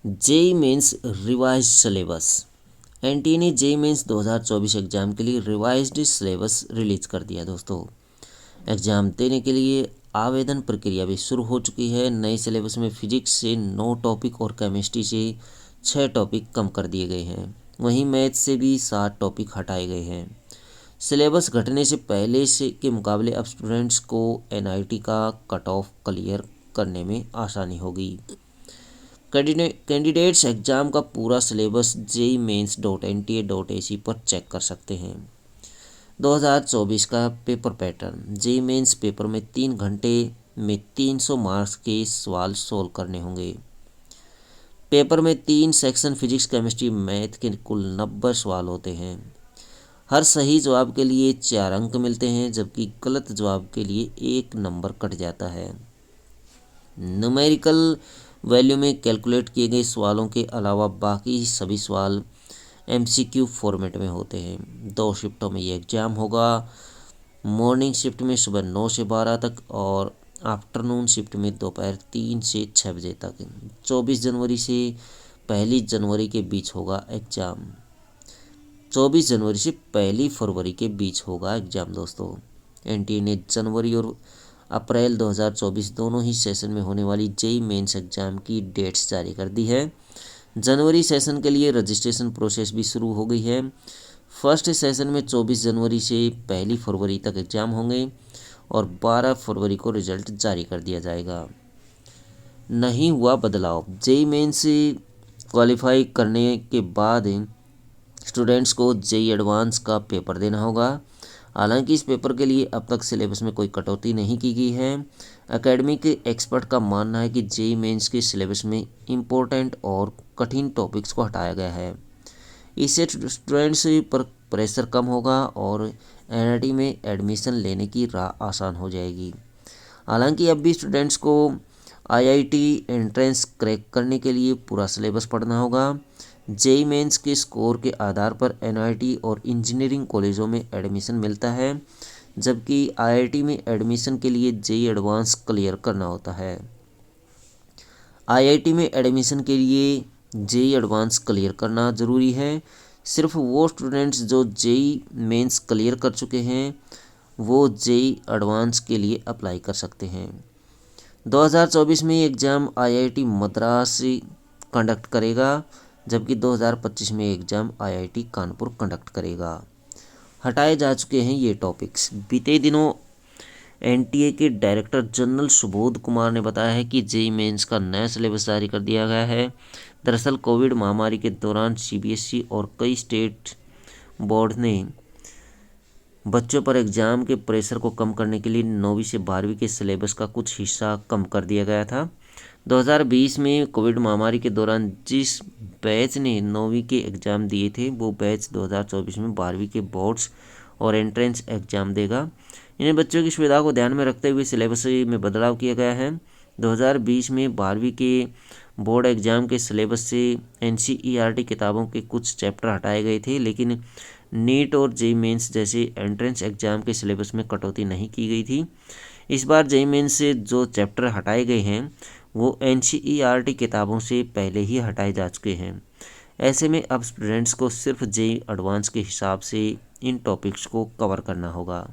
JEE Mains revise syllabus. NTA ने JEE Mains 2024 exam के लिए रिवाइज्ड सिलेबस रिलीज कर दिया दोस्तों। एग्ज़ाम देने के लिए आवेदन प्रक्रिया भी शुरू हो चुकी है। नए सिलेबस में फिजिक्स से 9 टॉपिक और केमिस्ट्री से 6 टॉपिक कम कर दिए गए हैं। वहीं मैथ से भी 7 टॉपिक हटाए गए हैं। सिलेबस घटने से पहले से के मुकाबले अब स्टूडेंट्स को एनआईटी का कट ऑफ क्लियर करने में आसानी होगी। कैंडिडेट्स एग्ज़ाम का पूरा सिलेबस JEE-mains.nta.ac पर चेक कर सकते हैं। 2024 का paper pattern. JEE Mains paper में 3 घंटे में 300 मार्क्स के सवाल सोल्व करने होंगे। पेपर में 3 सेक्शन फिजिक्स केमिस्ट्री मैथ के कुल 90 सवाल होते हैं। हर सही जवाब के लिए 4 अंक मिलते हैं, जबकि गलत जवाब के लिए 1 नंबर कट जाता है। न्यूमेरिकल वैल्यू में कैलकुलेट किए गए सवालों के अलावा बाकी सभी सवाल एमसीक्यू फॉर्मेट में होते हैं। 2 शिफ्टों में ये एग्ज़ाम होगा। मॉर्निंग शिफ्ट में सुबह 9 से 12 तक और आफ्टरनून शिफ्ट में दोपहर 3 से 6 बजे तक। 24 जनवरी से 1 जनवरी के बीच होगा एग्ज़ाम। 24 जनवरी से 1 फरवरी के बीच होगा एग्ज़ाम दोस्तों। एनटीए ने जनवरी और अप्रैल 2024 दोनों ही सेशन में होने वाली जेई मेंस एग्ज़ाम की डेट्स जारी कर दी है। जनवरी सेशन के लिए रजिस्ट्रेशन प्रोसेस भी शुरू हो गई है। फर्स्ट सेशन में 24 जनवरी से 1 फरवरी तक एग्ज़ाम होंगे और 12 फरवरी को रिजल्ट जारी कर दिया जाएगा। नहीं हुआ बदलाव। जेई मेंस क्वालिफाई करने के बाद स्टूडेंट्स को जेई एडवांस का पेपर देना होगा। हालांकि इस पेपर के लिए अब तक सिलेबस में कोई कटौती नहीं की गई है। एकेडमिक एक्सपर्ट का मानना है कि जेई मेंस के सिलेबस में इम्पोर्टेंट और कठिन टॉपिक्स को हटाया गया है। इससे स्टूडेंट्स पर प्रेशर कम होगा और एनआईटी में एडमिशन लेने की राह आसान हो जाएगी। हालांकि अब भी स्टूडेंट्स को आईआईटी एंट्रेंस क्रैक करने के लिए पूरा सिलेबस पढ़ना होगा। जेई मेंस के स्कोर के आधार पर एनआईटी और इंजीनियरिंग कॉलेजों में एडमिशन मिलता है, जबकि आईआईटी में एडमिशन के लिए जेई एडवांस क्लियर करना होता है। आईआईटी में एडमिशन के लिए जेई एडवांस क्लियर करना ज़रूरी है। सिर्फ वो स्टूडेंट्स जो जेई मेंस क्लियर कर चुके हैं वो जेई एडवांस के लिए अप्लाई कर सकते हैं। 2024 में एग्ज़ाम आईआईटी मद्रास कंडक्ट करेगा, जबकि 2025 में एग्ज़ाम आईआईटी कानपुर कंडक्ट करेगा। हटाए जा चुके हैं ये टॉपिक्स। बीते दिनों एनटीए के डायरेक्टर जनरल सुबोध कुमार ने बताया है कि जेई मेंस का नया सिलेबस जारी कर दिया गया है। दरअसल कोविड महामारी के दौरान सीबीएसई और कई स्टेट बोर्ड ने बच्चों पर एग्ज़ाम के प्रेशर को कम करने के लिए 9वीं से 12वीं के सिलेबस का कुछ हिस्सा कम कर दिया गया था। 2020 में कोविड महामारी के दौरान जिस बैच ने 9वीं के एग्ज़ाम दिए थे वो बैच 2024 में 12वीं के बोर्ड्स और एंट्रेंस एग्ज़ाम देगा। इन्हें बच्चों की सुविधा को ध्यान में रखते हुए सिलेबस में बदलाव किया गया है। 2020 में 12वीं के बोर्ड एग्ज़ाम के सिलेबस से एनसीईआरटी किताबों के कुछ चैप्टर हटाए गए थे, लेकिन नीट और जेई मेंस जैसे एंट्रेंस एग्ज़ाम के सिलेबस में कटौती नहीं की गई थी। इस बार जेई मेंस से जो चैप्टर हटाए गए हैं वो एनसीईआरटी किताबों से पहले ही हटाए जा चुके हैं। ऐसे में अब स्टूडेंट्स को सिर्फ जेई एडवांस के हिसाब से इन टॉपिक्स को कवर करना होगा।